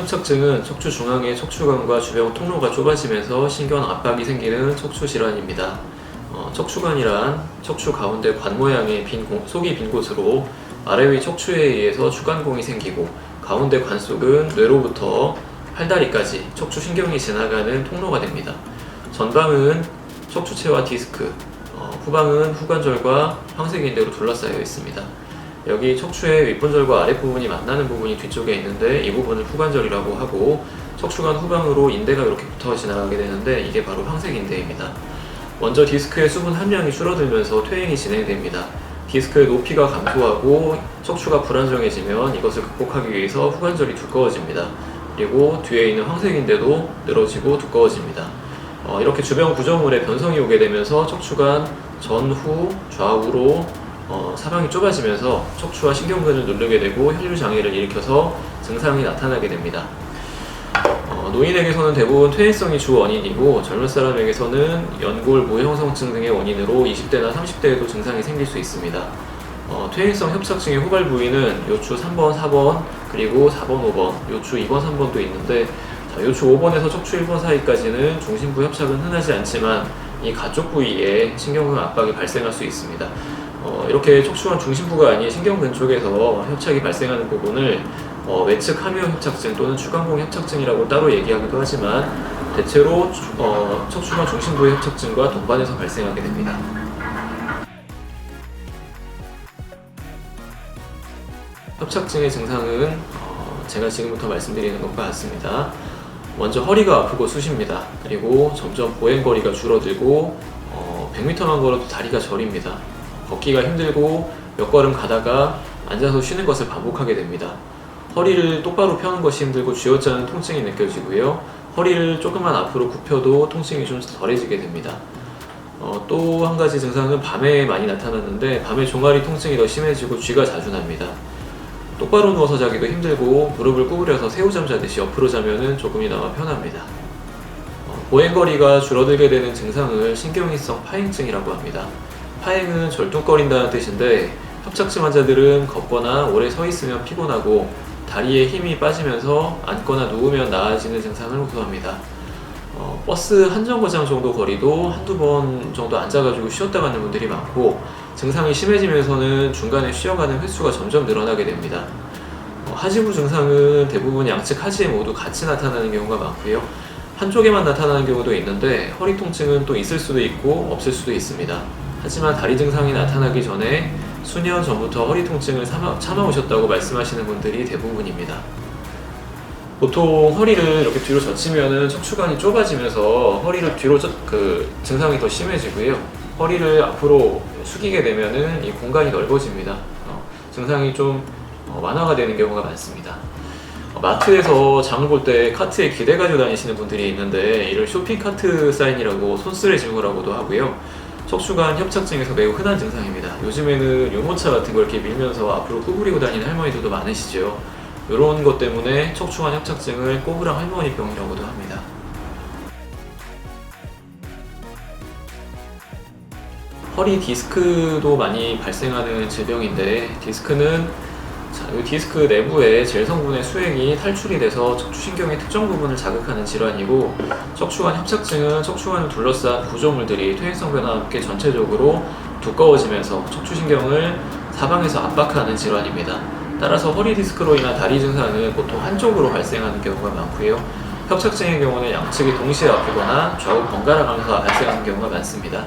협착증은 척추 중앙의 척추관과 주변 통로가 좁아지면서 신경 압박이 생기는 척추 질환입니다. 척추관이란 척추 가운데 관 모양의 속이 빈 곳으로 아래 위 척추에 의해서 주관공이 생기고, 가운데 관 속은 뇌로부터 팔다리까지 척추 신경이 지나가는 통로가 됩니다. 전방은 척추체와 디스크, 후방은 후관절과 황색인대로 둘러싸여 있습니다. 여기 척추의 윗분절과 아랫부분이 만나는 부분이 뒤쪽에 있는데, 이 부분을 후관절이라고 하고, 척추관 후방으로 인대가 이렇게 붙어 지나가게 되는데, 이게 바로 황색인대입니다. 먼저 디스크의 수분 함량이 줄어들면서 퇴행이 진행됩니다. 디스크의 높이가 감소하고 척추가 불안정해지면 이것을 극복하기 위해서 후관절이 두꺼워집니다. 그리고 뒤에 있는 황색인대도 늘어지고 두꺼워집니다. 이렇게 주변 구조물에 변성이 오게 되면서 척추관 전후 좌우로 사방이 좁아지면서 척추와 신경근을 누르게 되고 혈류장애를 일으켜서 증상이 나타나게 됩니다. 노인에게서는 대부분 퇴행성이 주 원인이고, 젊은 사람에게서는 연골 무형성증 등의 원인으로 20대나 30대에도 증상이 생길 수 있습니다. 퇴행성 협착증의 후발 부위는 요추 3번, 4번, 그리고 4번, 5번, 요추 2번, 3번도 있는데, 요추 5번에서 척추 1번 사이까지는 중심부 협착은 흔하지 않지만 이 가쪽 부위에 신경근 압박이 발생할 수 있습니다. 이렇게 척추관 중심부가 아닌 신경근 쪽에서 협착이 발생하는 부분을 외측 함유 협착증 또는 추간공 협착증이라고 따로 얘기하기도 하지만, 대체로 척추관 중심부의 협착증과 동반해서 발생하게 됩니다. 협착증의 증상은 제가 지금부터 말씀드리는 것과 같습니다. 먼저 허리가 아프고 쑤십니다. 그리고 점점 보행거리가 줄어들고 100m만 걸어도 다리가 저립니다. 걷기가 힘들고 몇 걸음 가다가 앉아서 쉬는 것을 반복하게 됩니다. 허리를 똑바로 펴는 것이 힘들고 쥐어짜는 통증이 느껴지고요. 허리를 조금만 앞으로 굽혀도 통증이 좀 덜해지게 됩니다. 또 한 가지 증상은 밤에 많이 나타나는데, 밤에 종아리 통증이 더 심해지고 쥐가 자주 납니다. 똑바로 누워서 자기도 힘들고 무릎을 구부려서 새우잠 자듯이 옆으로 자면은 조금이나마 편합니다. 보행거리가 줄어들게 되는 증상을 신경이성 파행증이라고 합니다. 파행은 절뚝거린다는 뜻인데, 협착증 환자들은 걷거나 오래 서 있으면 피곤하고 다리에 힘이 빠지면서 앉거나 누우면 나아지는 증상을 호소합니다. 버스 한 정거장 정도 거리도 한두 번 정도 앉아가지고 쉬었다 가는 분들이 많고, 증상이 심해지면서는 중간에 쉬어가는 횟수가 점점 늘어나게 됩니다. 하지부 증상은 대부분 양측 하지에 모두 같이 나타나는 경우가 많고요. 한쪽에만 나타나는 경우도 있는데, 허리 통증은 또 있을 수도 있고 없을 수도 있습니다. 하지만 다리 증상이 나타나기 전에 수년 전부터 허리 통증을 참아오셨다고 말씀하시는 분들이 대부분입니다. 보통 허리를 이렇게 뒤로 젖히면은 척추관이 좁아지면서 허리를 뒤로 증상이 더 심해지고요. 허리를 앞으로 숙이게 되면은 이 공간이 넓어집니다. 증상이 좀 완화가 되는 경우가 많습니다. 마트에서 장을 볼 때 카트에 기대가지고 다니시는 분들이 있는데, 이를 쇼핑카트 사인이라고 손쓰레 징후라고도 하고요. 척추관 협착증에서 매우 흔한 증상입니다. 요즘에는 유모차 같은 걸 이렇게 밀면서 앞으로 구부리고 다니는 할머니들도 많으시죠. 이런 것 때문에 척추관 협착증을 꼬부랑 할머니병이라고도 합니다. 허리 디스크도 많이 발생하는 질병인데, 디스크는 이 디스크 내부에 젤 성분의 수액이 탈출이 돼서 척추신경의 특정 부분을 자극하는 질환이고, 척추관 협착증은 척추관을 둘러싼 구조물들이 퇴행성 변화와 함께 전체적으로 두꺼워지면서 척추신경을 사방에서 압박하는 질환입니다. 따라서 허리 디스크로 인한 다리 증상은 보통 한쪽으로 발생하는 경우가 많고요. 협착증의 경우는 양측이 동시에 아프거나 좌우 번갈아 가면서 발생하는 경우가 많습니다.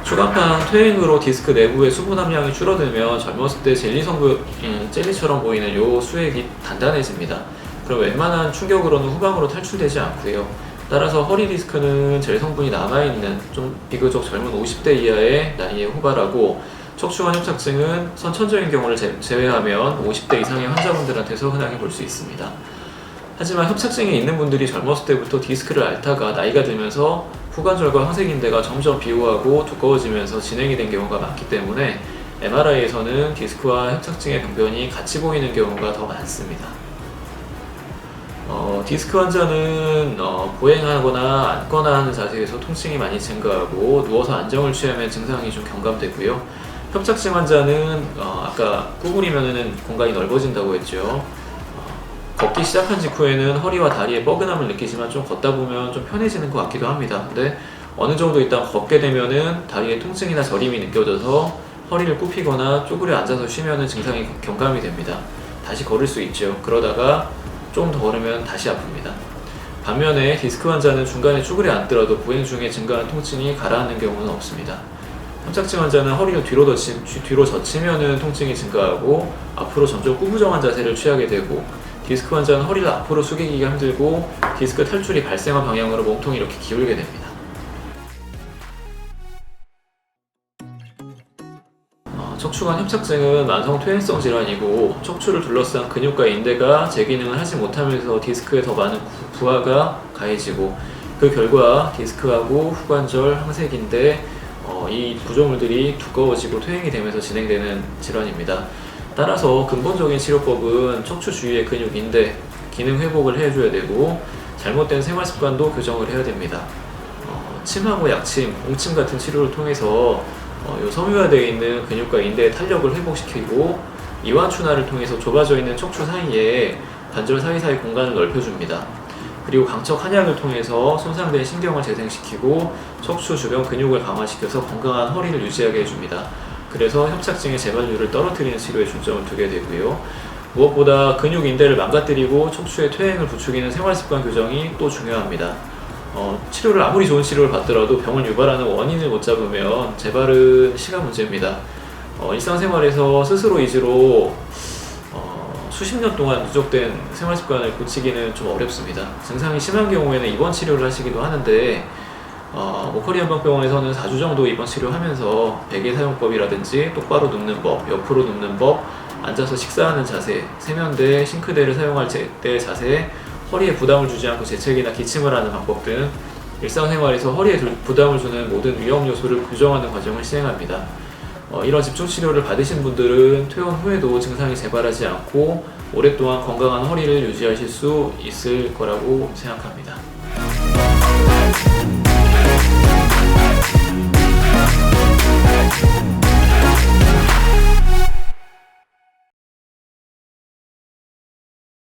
추간판 퇴행으로 디스크 내부의 수분 함량이 줄어들면 젊었을 때 젤리처럼 보이는 이 수액이 단단해집니다. 그럼 웬만한 충격으로는 후방으로 탈출되지 않고요. 따라서 허리 디스크는 젤 성분이 남아있는 좀 비교적 젊은 50대 이하의 나이에 호발하고, 척추관 협착증은 선천적인 경우를 제외하면 50대 이상의 환자분들한테서 흔하게 볼 수 있습니다. 하지만 협착증이 있는 분들이 젊었을 때부터 디스크를 앓다가 나이가 들면서 후관절과 황색인대가 점점 비호하고 두꺼워지면서 진행이 된 경우가 많기 때문에 MRI에서는 디스크와 협착증의 병변이 같이 보이는 경우가 더 많습니다. 디스크 환자는 보행하거나 앉거나 하는 자세에서 통증이 많이 증가하고, 누워서 안정을 취하면 증상이 좀 경감되고요. 협착증 환자는 아까 구부리면은 공간이 넓어진다고 했죠. 걷기 시작한 직후에는 허리와 다리에 뻐근함을 느끼지만 좀 걷다 보면 좀 편해지는 것 같기도 합니다. 근데 어느 정도 일단 걷게 되면은 다리에 통증이나 저림이 느껴져서 허리를 굽히거나 쪼그려 앉아서 쉬면은 증상이 경감이 됩니다. 다시 걸을 수 있죠. 그러다가 좀 더 걸으면 다시 아픕니다. 반면에 디스크 환자는 중간에 쪼그려 앉더라도 보행 중에 증가한 통증이 가라앉는 경우는 없습니다. 협착증 환자는 허리를 뒤로 젖히면은 통증이 증가하고 앞으로 점점 구부정한 자세를 취하게 되고, 디스크 환자는 허리를 앞으로 숙이기가 힘들고 디스크 탈출이 발생한 방향으로 몸통이 이렇게 기울게 됩니다. 척추관 협착증은 만성 퇴행성 질환이고 척추를 둘러싼 근육과 인대가 제 기능을 하지 못하면서 디스크에 더 많은 부하가 가해지고, 그 결과 디스크하고 후관절, 항색인대 이 구조물들이 두꺼워지고 퇴행이 되면서 진행되는 질환입니다. 따라서 근본적인 치료법은 척추 주위의 근육, 인대 기능 회복을 해줘야 되고, 잘못된 생활 습관도 교정을 해야 됩니다. 침하고 약침, 옹침 같은 치료를 통해서 요 섬유화되어 있는 근육과 인대의 탄력을 회복시키고, 이완춘화를 통해서 좁아져 있는 척추 사이에 관절 사이사이 공간을 넓혀줍니다. 그리고 강척 한약을 통해서 손상된 신경을 재생시키고 척추 주변 근육을 강화시켜서 건강한 허리를 유지하게 해줍니다. 그래서 협착증의 재발률을 떨어뜨리는 치료에 중점을 두게 되고요. 무엇보다 근육, 인대를 망가뜨리고 척추의 퇴행을 부추기는 생활습관 교정이 또 중요합니다. 치료를 아무리 좋은 치료를 받더라도 병을 유발하는 원인을 못 잡으면 재발은 시간 문제입니다. 일상생활에서 스스로 의지로 수십 년 동안 누적된 생활습관을 고치기는 좀 어렵습니다. 증상이 심한 경우에는 입원 치료를 하시기도 하는데, 모커리한방병원에서는 4주 정도 입원 치료하면서 베개 사용법이라든지 똑바로 눕는 법, 옆으로 눕는 법, 앉아서 식사하는 자세, 세면대, 싱크대를 사용할 때 자세, 허리에 부담을 주지 않고 재채기나 기침을 하는 방법 등 일상생활에서 허리에 부담을 주는 모든 위험 요소를 교정하는 과정을 시행합니다. 이런 집중치료를 받으신 분들은 퇴원 후에도 증상이 재발하지 않고 오랫동안 건강한 허리를 유지하실 수 있을 거라고 생각합니다.